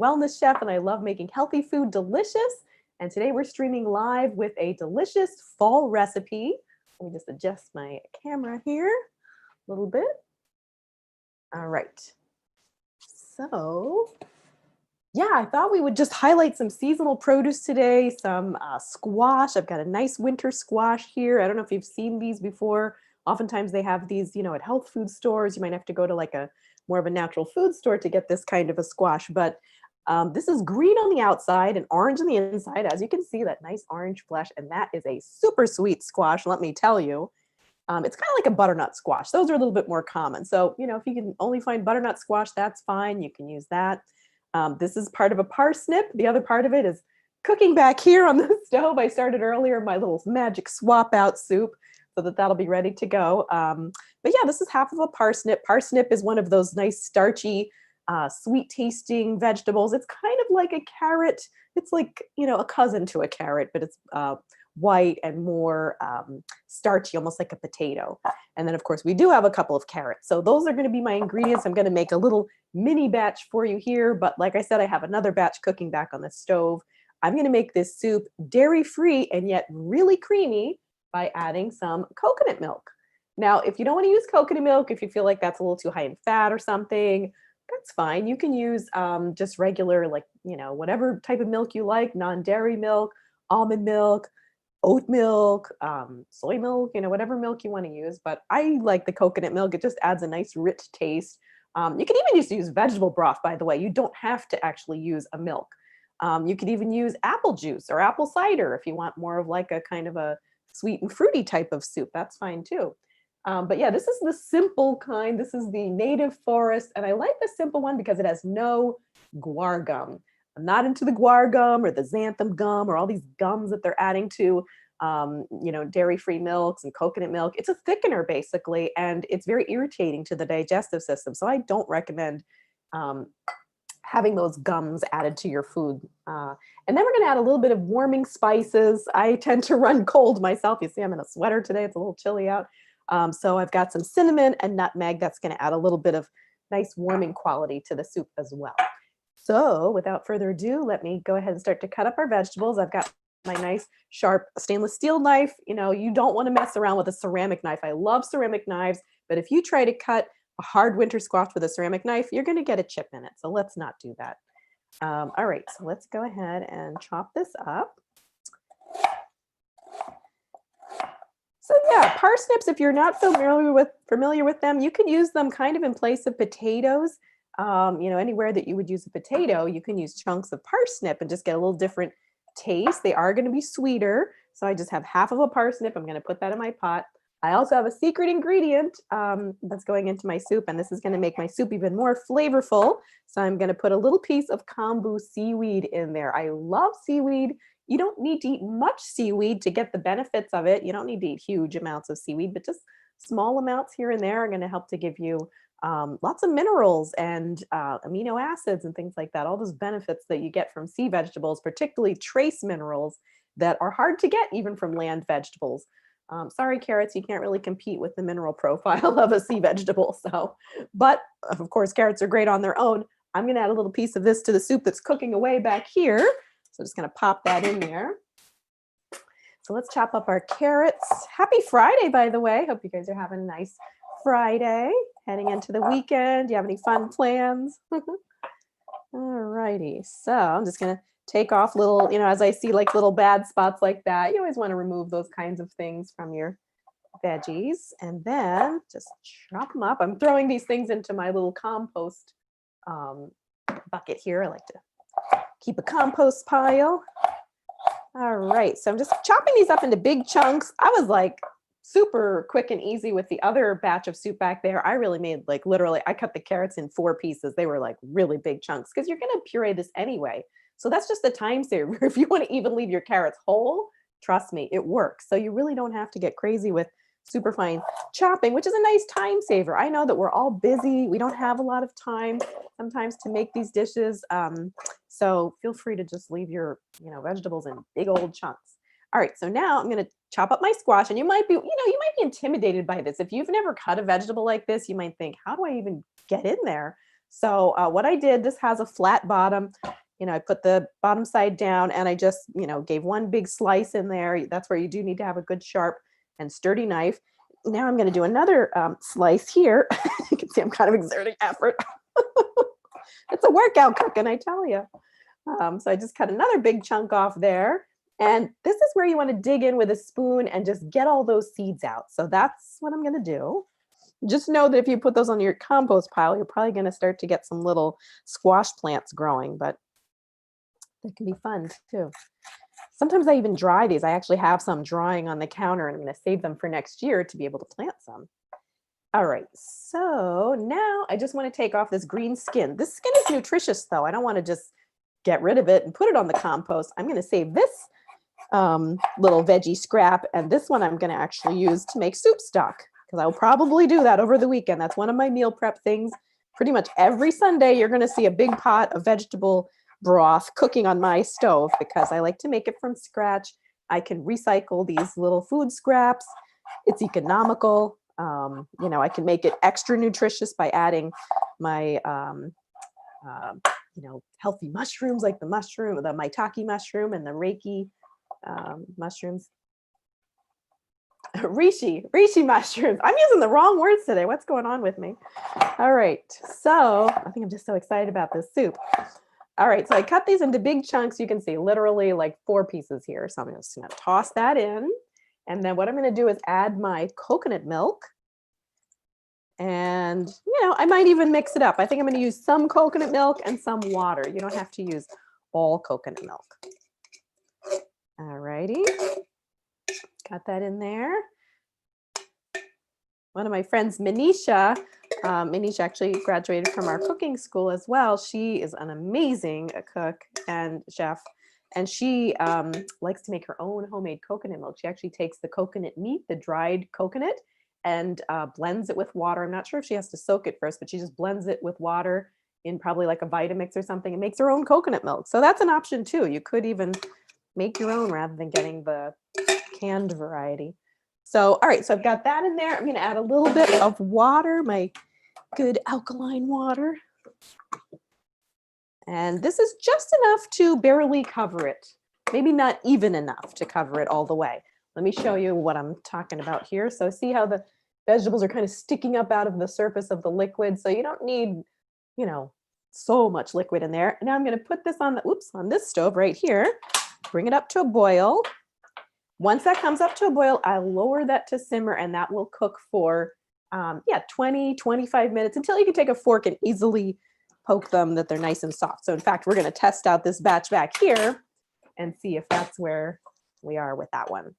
wellness chef and I love making healthy food delicious. And today we're streaming live with a delicious fall recipe. Let me just adjust my camera here a little bit. All right. So, yeah, I thought we would just highlight some seasonal produce today, some squash. I've got a nice winter squash here. I don't know if you've seen these before. Oftentimes they have these, at health food stores. You might have to go to like a more of a natural food store to get this kind of a squash. But this is green on the outside and orange on the inside. As you can see, that nice orange flesh. And that is a super sweet squash, let me tell you. It's kind of like a butternut squash. Those are a little bit more common. So, if you can only find butternut squash, that's fine. You can use that. This is part of a parsnip. The other part of it is cooking back here on the stove. I started earlier my little magic swap out soup so that'll be ready to go. But yeah, this is half of a parsnip. Parsnip is one of those nice starchy, sweet tasting vegetables. It's kind of like a carrot. It's like, a cousin to a carrot, but it's white and more starchy, almost like a potato. And then of course we do have a couple of carrots. So those are going to be my ingredients. I'm going to make a little mini batch for you here, but like I said, I have another batch cooking back on the stove. I'm going to make this soup dairy-free and yet really creamy by adding some coconut milk. Now, if you don't want to use coconut milk, if you feel like that's a little too high in fat or something, that's fine. You can use just regular, like, whatever type of milk you like, non-dairy milk, almond milk, oat milk, soy milk, whatever milk you want to use. But I like the coconut milk. It just adds a nice rich taste. You can even just use vegetable broth, by the way. You don't have to actually use a milk. You could even use apple juice or apple cider if you want more of like a kind of a sweet and fruity type of soup. That's fine too. But yeah, this is the simple kind. This is the native forest. And I like the simple one because it has no guar gum. I'm not into the guar gum or the xanthan gum or all these gums that they're adding to, dairy-free milks and coconut milk. It's a thickener basically, and it's very irritating to the digestive system. So I don't recommend having those gums added to your food. And then we're going to add a little bit of warming spices. I tend to run cold myself. You see, I'm in a sweater today. It's a little chilly out. So I've got some cinnamon and nutmeg. That's going to add a little bit of nice warming quality to the soup as well. So without further ado, let me go ahead and start to cut up our vegetables. I've got my nice sharp stainless steel knife. You don't want to mess around with a ceramic knife. I love ceramic knives, but if you try to cut a hard winter squash with a ceramic knife, you're going to get a chip in it. So let's not do that. All right, so let's go ahead and chop this up. So yeah, parsnips, if you're not familiar with them, you can use them kind of in place of potatoes. Anywhere that you would use a potato, you can use chunks of parsnip and just get a little different taste. They are going to be sweeter. So I just have half of a parsnip. I'm going to put that in my pot. I also have a secret ingredient that's going into my soup, and this is going to make my soup even more flavorful. So I'm going to put a little piece of kombu seaweed in there. I love seaweed. You don't need to eat much seaweed to get the benefits of it. You don't need to eat huge amounts of seaweed, but just small amounts here and there are going to help to give you lots of minerals and amino acids and things like that. All those benefits that you get from sea vegetables, particularly trace minerals that are hard to get even from land vegetables. Sorry, carrots, you can't really compete with the mineral profile of a sea vegetable. But of course, carrots are great on their own. I'm going to add a little piece of this to the soup that's cooking away back here. So I'm just going to pop that in there. So let's chop up our carrots. Happy Friday, by the way. Hope you guys are having a nice Friday, heading into the weekend. Do you have any fun plans? All righty. So I'm just going to take off little, as I see like little bad spots like that, you always want to remove those kinds of things from your veggies and then just chop them up. I'm throwing these things into my little compost bucket here. I like to keep a compost pile. All right, so I'm just chopping these up into big chunks. I was like super quick and easy with the other batch of soup back there. I really made like literally, I cut the carrots in 4 pieces. They were like really big chunks because you're going to puree this anyway. So that's just the time saver. If you want to even leave your carrots whole, trust me, it works. So you really don't have to get crazy with super fine chopping, which is a nice time saver. I know that we're all busy. We don't have a lot of time sometimes to make these dishes. So feel free to just leave your, vegetables in big old chunks. All right, so now I'm going to chop up my squash, and you might be intimidated by this. If you've never cut a vegetable like this, you might think, how do I even get in there? So what I did, this has a flat bottom. I put the bottom side down and I just, gave one big slice in there. That's where you do need to have a good sharp and sturdy knife. Now I'm going to do another slice here. You can see I'm kind of exerting effort. It's a workout cooking, I tell you. So I just cut another big chunk off there. And this is where you want to dig in with a spoon and just get all those seeds out. So that's what I'm going to do. Just know that if you put those on your compost pile, you're probably going to start to get some little squash plants growing, but that can be fun too. Sometimes I even dry these. I actually have some drying on the counter and I'm going to save them for next year to be able to plant some. All right, so now I just want to take off this green skin. This skin is nutritious though. I don't want to just get rid of it and put it on the compost. I'm going to save this little veggie scrap, and this one I'm going to actually use to make soup stock, because I'll probably do that over the weekend. That's one of my meal prep things. Pretty much every Sunday, you're going to see a big pot of vegetable broth cooking on my stove because I like to make it from scratch. I can recycle these little food scraps. It's economical. I can make it extra nutritious by adding my, healthy mushrooms like the maitake mushroom and the reiki mushrooms. Reishi mushrooms. I'm using the wrong words today. What's going on with me? All right. So I think I'm just so excited about this soup. All right. So I cut these into big chunks. You can see literally like 4 pieces here. So I'm just going to toss that in. And then what I'm going to do is add my coconut milk. And, I might even mix it up. I think I'm going to use some coconut milk and some water. You don't have to use all coconut milk. All righty. Got that in there. One of my friends, Manisha actually graduated from our cooking school as well. She is an amazing cook and chef, and she likes to make her own homemade coconut milk. She actually takes the coconut meat, the dried coconut, and blends it with water. I'm not sure if she has to soak it first, but she just blends it with water in probably like a Vitamix or something and makes her own coconut milk. So that's an option too. You could even make your own rather than getting the canned variety. So, all right, so I've got that in there. I'm going to add a little bit of water, my good alkaline water. And this is just enough to barely cover it. Maybe not even enough to cover it all the way. Let me show you what I'm talking about here. So see how the vegetables are kind of sticking up out of the surface of the liquid. So you don't need, so much liquid in there. Now I'm going to put this on this stove right here. Bring it up to a boil. Once that comes up to a boil, I'll lower that to simmer, and that will cook for 20, 25 minutes until you can take a fork and easily poke them that they're nice and soft. So in fact, we're going to test out this batch back here and see if that's where we are with that one.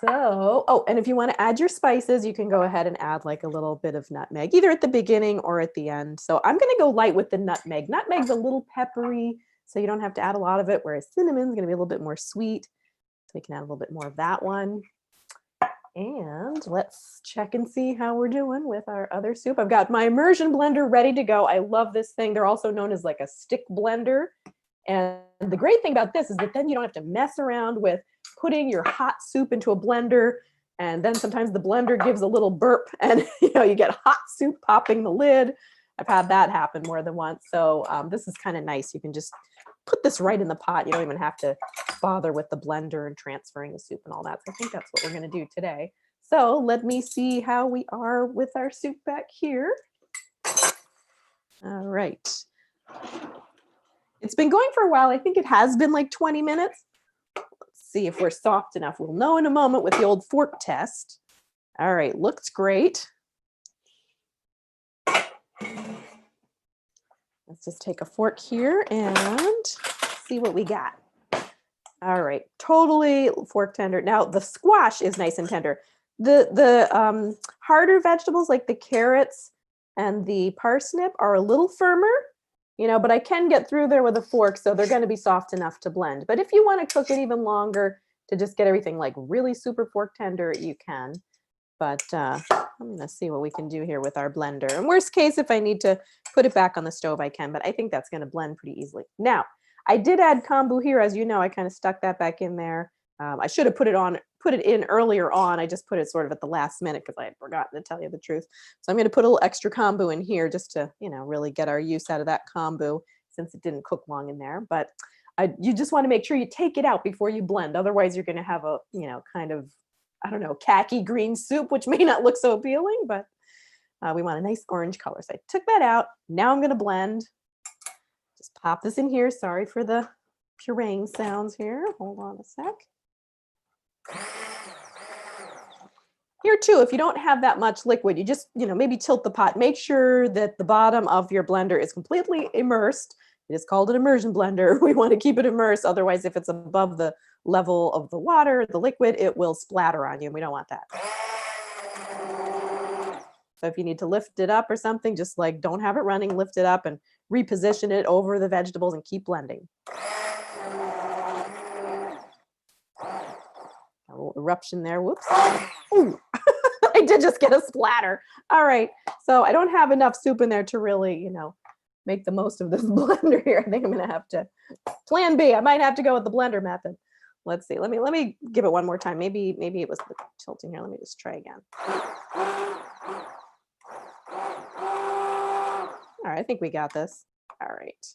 So, and if you want to add your spices, you can go ahead and add like a little bit of nutmeg, either at the beginning or at the end. So I'm going to go light with the nutmeg. Nutmeg's a little peppery, so you don't have to add a lot of it, whereas cinnamon's going to be a little bit more sweet. So we can add a little bit more of that one. And let's check and see how we're doing with our other soup. I've got my immersion blender ready to go. I love this thing. They're also known as like a stick blender. And the great thing about this is that then you don't have to mess around with putting your hot soup into a blender. And then sometimes the blender gives a little burp and you get hot soup popping the lid. I've had that happen more than once. So this is kind of nice. You can just put this right in the pot. You don't even have to bother with the blender and transferring the soup and all that. So I think that's what we're going to do today. So let me see how we are with our soup back here. All right. It's been going for a while. I think it has been like 20 minutes. Let's see if we're soft enough. We'll know in a moment with the old fork test. All right, looks great. Let's just take a fork here and see what we got. All right, totally fork tender. Now the squash is nice and tender. The harder vegetables like the carrots and the parsnip are a little firmer, but I can get through there with a fork, so they're going to be soft enough to blend. But if you want to cook it even longer to just get everything like really super fork tender, you can. But I'm going to see what we can do here with our blender. In worst case, if I need to put it back on the stove, I can, but I think that's going to blend pretty easily. Now, I did add kombu here. As you know, I kind of stuck that back in there. I should have put it on put it in earlier on. I just put it sort of at the last minute because I had forgotten to tell you the truth. So I'm going to put a little extra kombu in here just to, really get our use out of that kombu since it didn't cook long in there. But you just want to make sure you take it out before you blend. Otherwise, you're going to have a, kind of, I don't know, khaki green soup, which may not look so appealing, but we want a nice orange color. So I took that out. Now I'm going to blend. Just pop this in here. Sorry for the pureeing sounds here. Hold on a sec. Here too, if you don't have that much liquid, you just, maybe tilt the pot. Make sure that the bottom of your blender is completely immersed. It is called an immersion blender. We want to keep it immersed. Otherwise, if it's above the level of the water, the liquid, it will splatter on you. We don't want that. So if you need to lift it up or something, just like don't have it running, lift it up and reposition it over the vegetables and keep blending. A little eruption there. Whoops. Ooh. I did just get a splatter. All right. So I don't have enough soup in there to really, make the most of this blender here. I think I'm going to have to plan B. I might have to go with the blender method. Let's see. Let me give it one more time. Maybe it was the tilting here. Let me just try again. All right. I think we got this. All right.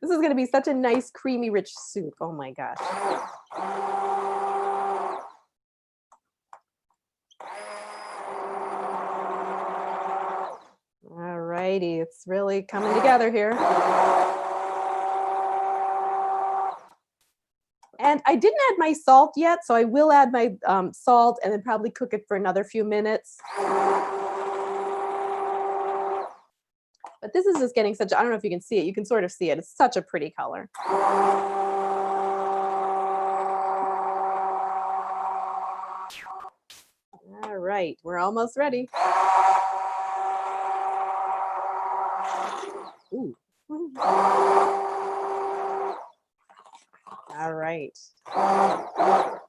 This is going to be such a nice, creamy, rich soup. Oh my gosh. All righty. It's really coming together here. And I didn't add my salt yet, so I will add my salt and then probably cook it for another few minutes. But this is just getting such, I don't know if you can see it. You can sort of see it. It's such a pretty color. All right, we're almost ready. Ooh. All right.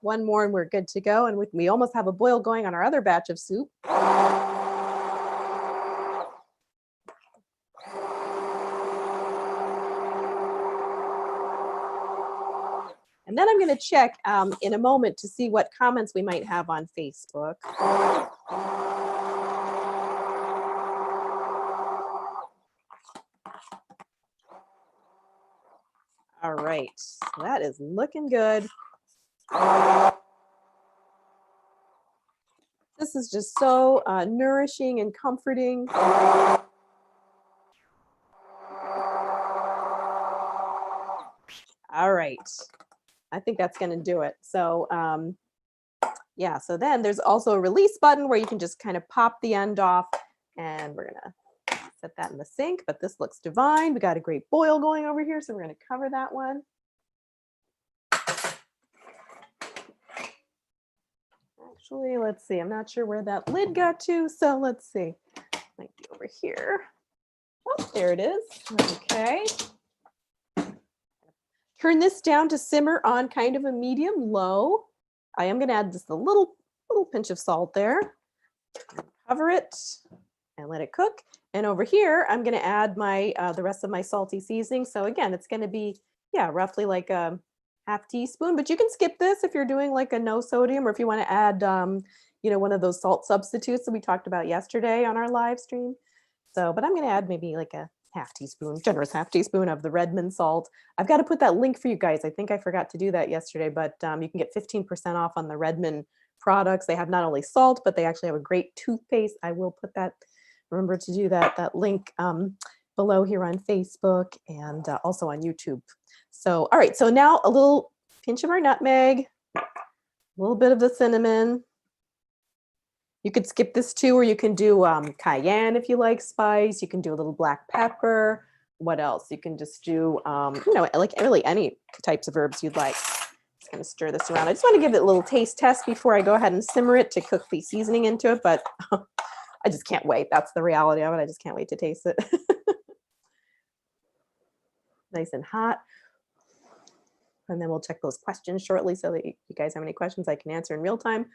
One more and we're good to go. And we almost have a boil going on our other batch of soup. And then I'm going to check in a moment to see what comments we might have on Facebook. All right, that is looking good. This is just so nourishing and comforting. All right. I think that's going to do it. So yeah, so then there's also a release button where you can just kind of pop the end off, and we're going to set that in the sink, but this looks divine. We got a great boil going over here, so we're going to cover that one. Actually, let's see. I'm not sure where that lid got to, so let's see. Might be over here. Oh, there it is. Okay. Turn this down to simmer on kind of a medium low. I am going to add just a little pinch of salt there. Cover it and let it cook. And over here, I'm going to add my the rest of my salty seasoning. So again, it's going to be, roughly like a half teaspoon, but you can skip this if you're doing like a no sodium, or if you want to add, one of those salt substitutes that we talked about yesterday on our live stream. So, but I'm going to add maybe like a generous half teaspoon of the Redmond salt. I've got to put that link for you guys. I think I forgot to do that yesterday, but you can get 15% off on the Redmond products. They have not only salt, but they actually have a great toothpaste. I will put that, remember to do that link below here on Facebook and also on YouTube. So, all right, so now a little pinch of our nutmeg, a little bit of the cinnamon. You could skip this too, or you can do cayenne if you like spice. You can do a little black pepper. What else? You can just do, like really any types of herbs you'd like. Just gonna stir this around. I just want to give it a little taste test before I go ahead and simmer it to cook the seasoning into it, but I just can't wait. That's the reality of it. I just can't wait to taste it. Nice and hot. And then we'll check those questions shortly so that you guys have any questions I can answer in real time.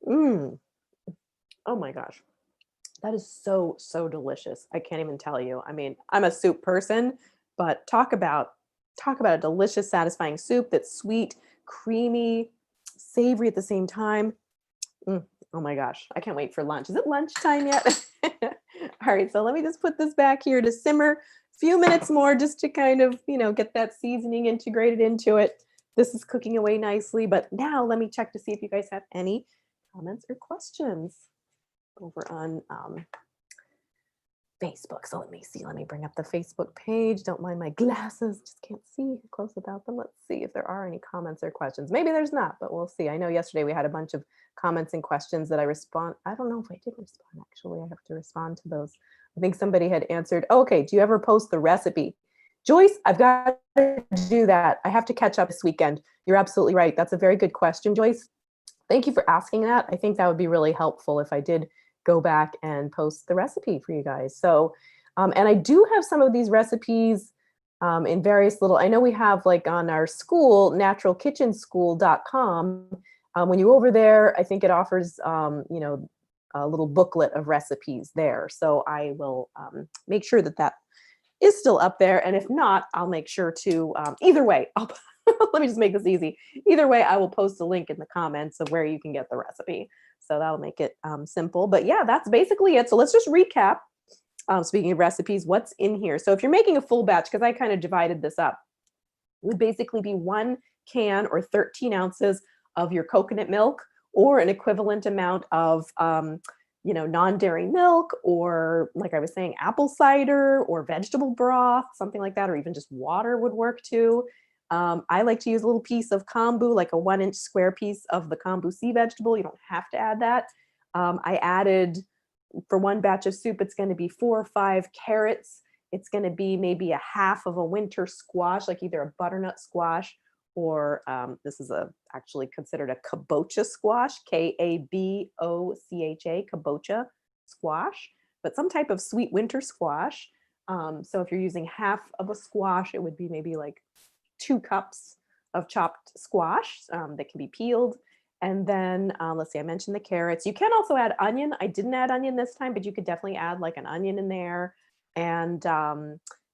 Oh my gosh. That is so, so delicious. I can't even tell you. I mean, I'm a soup person, but talk about Talk about a delicious, satisfying soup that's sweet, creamy, savory at the same time. Oh my gosh, I can't wait for lunch. Is it lunchtime yet? All right, so let me just put this back here to simmer a few minutes more just to kind of, get that seasoning integrated into it. This is cooking away nicely, but now let me check to see if you guys have any comments or questions over on Facebook. So let me see. Let me bring up the Facebook page. Don't mind my glasses. Just can't see close without them. Let's see if there are any comments or questions. Maybe there's not, but we'll see. I know yesterday we had a bunch of comments and questions that I don't know if I did respond. Actually, I have to respond to those. I think somebody had answered. Oh, okay. Do you ever post the recipe? Joyce, I've got to do that. I have to catch up this weekend. You're absolutely right. That's a very good question, Joyce. Thank you for asking that. I think that would be really helpful if I did go back and post the recipe for you guys. So, and I do have some of these recipes in various little, I know we have like on our school, naturalkitchenschool.com. When you go over there, I think it offers, a little booklet of recipes there. So I will make sure that that is still up there. And if not, I'll make sure to, either way, let me just make this easy. Either way, I will post a link in the comments of where you can get the recipe. So that'll make it simple. But yeah, that's basically it. So let's just recap. Speaking of recipes, what's in here? So if you're making a full batch, because I kind of divided this up, it would basically be 1 can or 13 ounces of your coconut milk, or an equivalent amount of non-dairy milk, or like I was saying, apple cider or vegetable broth, something like that, or even just water would work too. I like to use a little piece of kombu, like a 1-inch square piece of the kombu sea vegetable. You don't have to add that. I added, for one batch of soup, it's going to be 4 or 5 carrots. It's going to be maybe a half of a winter squash, like either a butternut squash, or this is actually considered a kabocha squash, Kabocha, kabocha squash, but some type of sweet winter squash. So if you're using half of a squash, it would be maybe like 2 cups of chopped squash that can be peeled. And then let's see, I mentioned the carrots. You can also add onion. I didn't add onion this time, but you could definitely add like an onion in there. And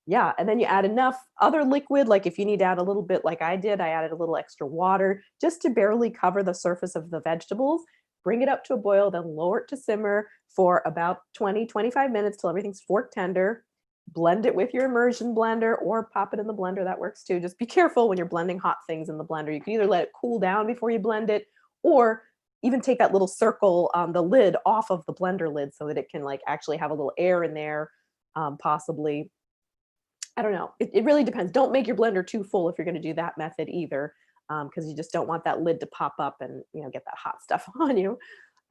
yeah, and then you add enough other liquid. Like if you need to add a little bit, like I did, I added a little extra water just to barely cover the surface of the vegetables. Bring it up to a boil, then lower it to simmer for about 20-25 minutes till everything's fork tender. Blend it with your immersion blender, or pop it in the blender. That works too. Just be careful when you're blending hot things in the blender. You can either let it cool down before you blend it, or even take that little circle on the lid off of the blender lid so that it can like actually have a little air in there, possibly. I don't know. It really depends. Don't make your blender too full if you're going to do that method either, because you just don't want that lid to pop up and get that hot stuff on you.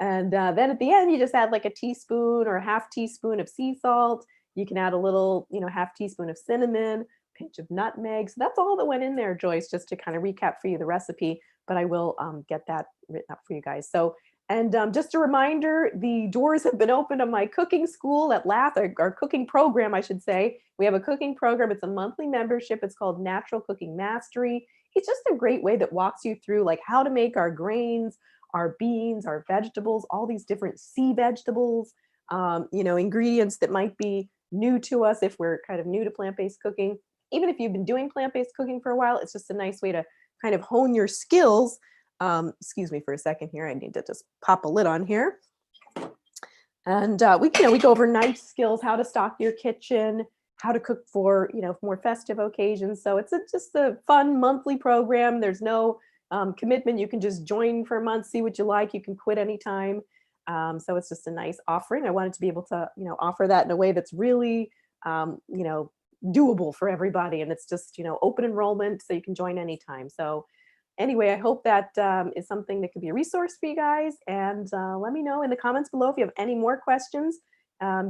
And then at the end, you just add like a teaspoon or a half teaspoon of sea salt. You can add a little, half teaspoon of cinnamon, pinch of nutmeg. So that's all that went in there, Joyce, just to kind of recap for you the recipe. But I will get that written up for you guys. So, and just a reminder, the doors have been opened on my cooking school at last, our cooking program, I should say. We have a cooking program. It's a monthly membership. It's called Natural Cooking Mastery. It's just a great way that walks you through like how to make our grains, our beans, our vegetables, all these different sea vegetables, ingredients that might be new to us if we're kind of new to plant-based cooking. Even if you've been doing plant-based cooking for a while, it's just a nice way to kind of hone your skills. Excuse me for a second here. I need to just pop a lid on here. And we go over knife skills, how to stock your kitchen, how to cook for, more festive occasions. So it's just a fun monthly program. There's no commitment. You can just join for a month, see what you like. You can quit anytime. So it's just a nice offering. I wanted to be able to, offer that in a way that's really, doable for everybody. And it's just, open enrollment, so you can join anytime. So anyway, I hope that is something that could be a resource for you guys. And let me know in the comments below if you have any more questions.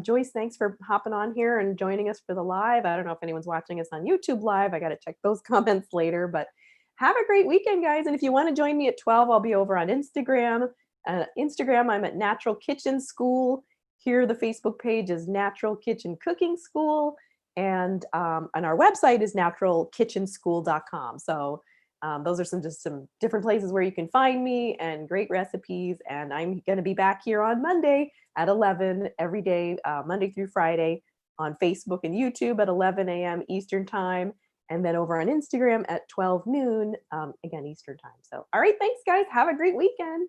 Joyce, thanks for hopping on here and joining us for the live. I don't know if anyone's watching us on YouTube live. I got to check those comments later, but have a great weekend, guys. And if you want to join me at 12, I'll be over on Instagram. I'm at Natural Kitchen School. Here, the Facebook page is Natural Kitchen Cooking School. And our website is naturalkitchenschool.com. So those are some different places where you can find me and great recipes. And I'm going to be back here on Monday at 11 every day, Monday through Friday, on Facebook and YouTube at 11 a.m. Eastern Time. And then over on Instagram at 12 noon, again, Eastern time. So, all right, thanks, guys. Have a great weekend.